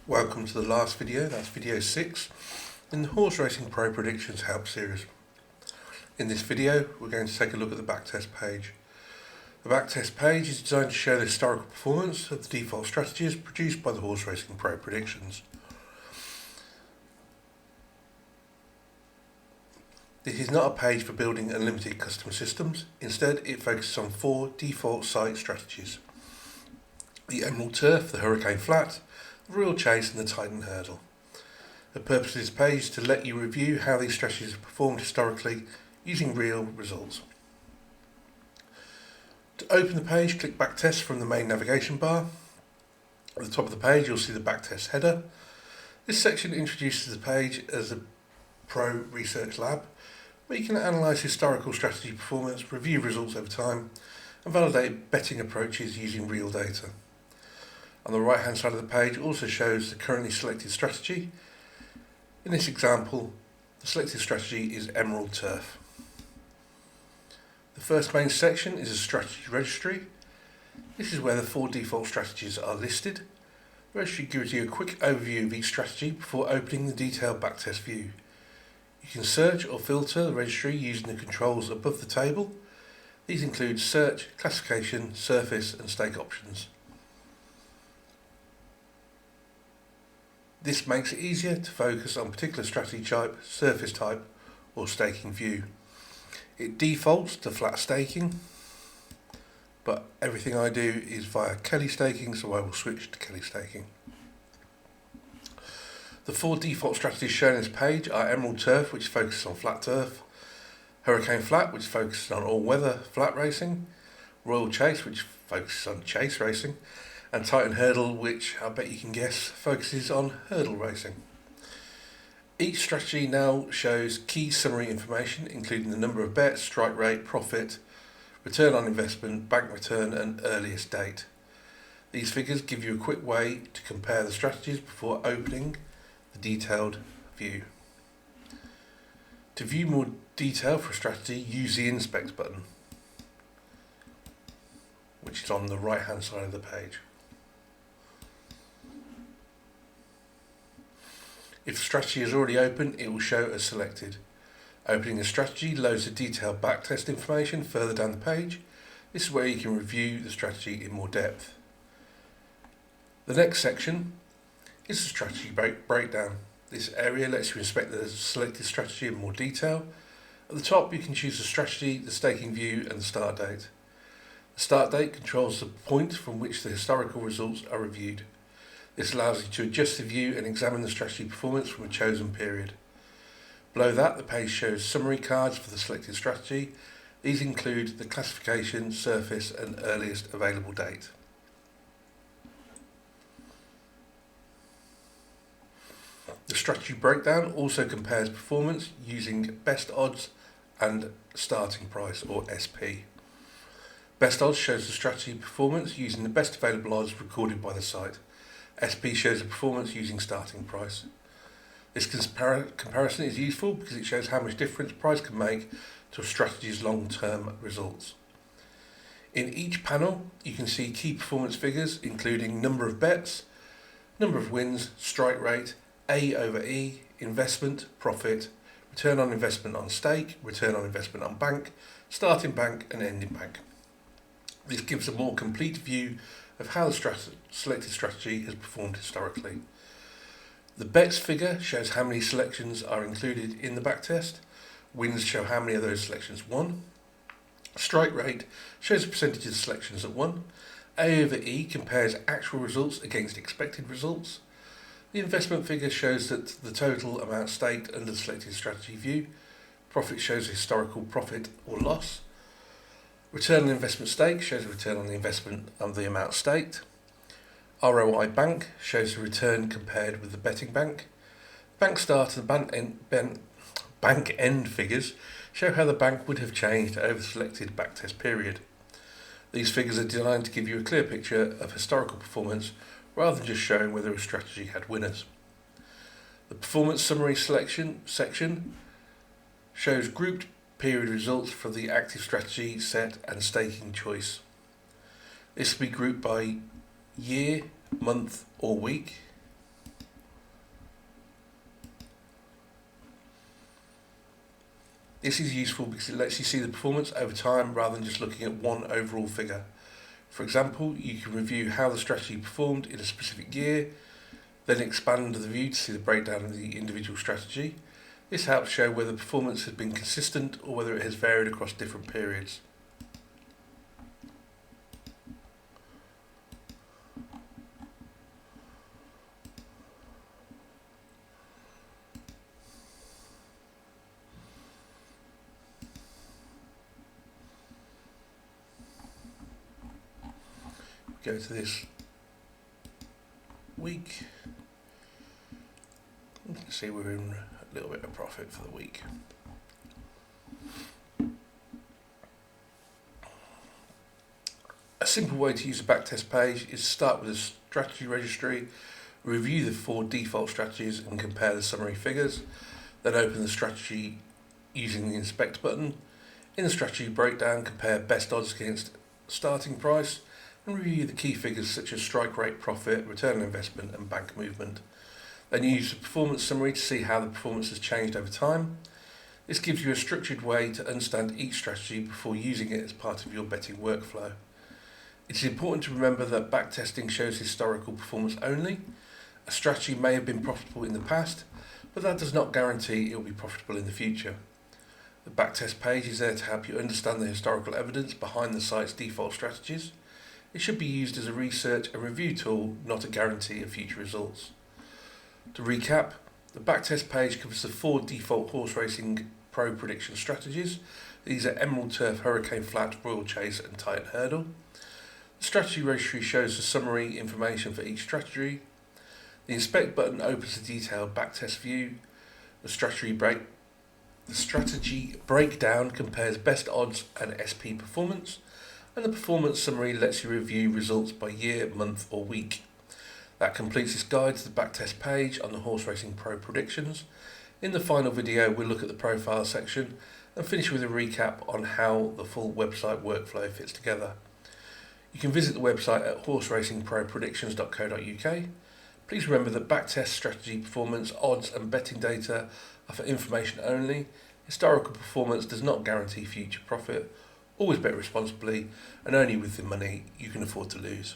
Welcome to the last video, that's video 6 in the Horse Racing Pro Predictions Help series. In this video we're going to take a look at the backtest page. The backtest page is designed to show the historical performance of the default strategies produced by the Horse Racing Pro Predictions. This is not a page for building unlimited custom systems, instead it focuses on 4 default site strategies: the Emerald Turf, the Hurricane Flat, the Real Chase and the Titan Hurdle. The purpose of this page is to let you review how these strategies have performed historically using real results. To open the page, click Backtest from the main navigation bar. At the top of the page you'll see the Backtest header. This section introduces the page as a Pro Research Lab, where you can analyse historical strategy performance, review results over time and validate betting approaches using real data. On the right hand side of the page also shows the currently selected strategy. In this example, the selected strategy is Emerald Turf. The first main section is a Strategy Registry. This is where the 4 default strategies are listed. The registry gives you a quick overview of each strategy before opening the detailed backtest view. You can search or filter the registry using the controls above the table. These include search, classification, surface and stake options. This makes it easier to focus on particular strategy type, surface type or staking view. It defaults to flat staking, but everything I do is via Kelly staking, so I will switch to Kelly staking. The 4 default strategies shown in this page are Emerald Turf, which focuses on flat turf, Hurricane Flat, which focuses on all-weather flat racing, Royal Chase, which focuses on chase racing, and Titan Hurdle, which I bet you can guess focuses on hurdle racing. Each strategy now shows key summary information including the number of bets, strike rate, profit, return on investment, bank return and earliest date. These figures give you a quick way to compare the strategies before opening the detailed view. To view more detail for a strategy, use the Inspect button, which is on the right hand side of the page. If the strategy is already open, it will show as selected. Opening a strategy loads the detailed backtest information further down the page. This is where you can review the strategy in more depth. The next section is the strategy breakdown. This area lets you inspect the selected strategy in more detail. At the top you can choose the strategy, the staking view and the start date. The start date controls the point from which the historical results are reviewed. This allows you to adjust the view and examine the strategy performance from a chosen period. Below that, the page shows summary cards for the selected strategy. These include the classification, surface and earliest available date. The strategy breakdown also compares performance using best odds and starting price, or SP. Best odds shows the strategy performance using the best available odds recorded by the site. SP shows the performance using starting price. This comparison is useful because it shows how much difference price can make to a strategy's long-term results. In each panel you can see key performance figures including number of bets, number of wins, strike rate, A over E, investment, profit, return on investment on stake, return on investment on bank, starting bank and ending bank. This gives a more complete view of how the selected strategy has performed historically. The bets figure shows how many selections are included in the backtest. Wins show how many of those selections won. Strike rate shows the percentage of selections that won. A over E compares actual results against expected results. The investment figure shows that the total amount staked under the selected strategy view. Profit shows historical profit or loss. Return on investment stake shows the return on the investment and the amount staked. ROI bank shows the return compared with the betting bank. Bank start and bank end figures show how the bank would have changed over the selected backtest period. These figures are designed to give you a clear picture of historical performance rather than just showing whether a strategy had winners. The performance summary selection section shows grouped period results for the active strategy set and staking choice. This will be grouped by year, month or week. This is useful because it lets you see the performance over time rather than just looking at one overall figure. For example, you can review how the strategy performed in a specific year, then expand the view to see the breakdown of the individual strategy. This helps show whether performance has been consistent or whether it has varied across different periods. Go to this week. You can see we're in a little bit of profit for the week. A simple way to use a backtest page is to start with a strategy registry, review the 4 default strategies and compare the summary figures, then open the strategy using the inspect button. In the strategy breakdown, compare best odds against starting price and review the key figures such as strike rate, profit, return on investment and bank movement. Then use the performance summary to see how the performance has changed over time. This gives you a structured way to understand each strategy before using it as part of your betting workflow. It's important to remember that backtesting shows historical performance only. A strategy may have been profitable in the past, but that does not guarantee it will be profitable in the future. The backtest page is there to help you understand the historical evidence behind the site's default strategies. It should be used as a research and review tool, not a guarantee of future results. To recap, the backtest page covers the 4 default horse racing pro prediction strategies. These are Emerald Turf, Hurricane Flat, Royal Chase and Tight Hurdle. The strategy registry shows the summary information for each strategy. The inspect button opens the detailed backtest view. The strategy breakdown compares best odds and SP performance, and the performance summary lets you review results by year, month or week. That completes this guide to the backtest page on the Horse Racing Pro predictions. In the final video we'll look at the profile section and finish with a recap on how the full website workflow fits together. You can visit the website at horseracingpropredictions.co.uk. Please remember that backtest strategy performance, odds and betting data are for information only. Historical performance does not guarantee future profit. Always bet responsibly and only with the money you can afford to lose.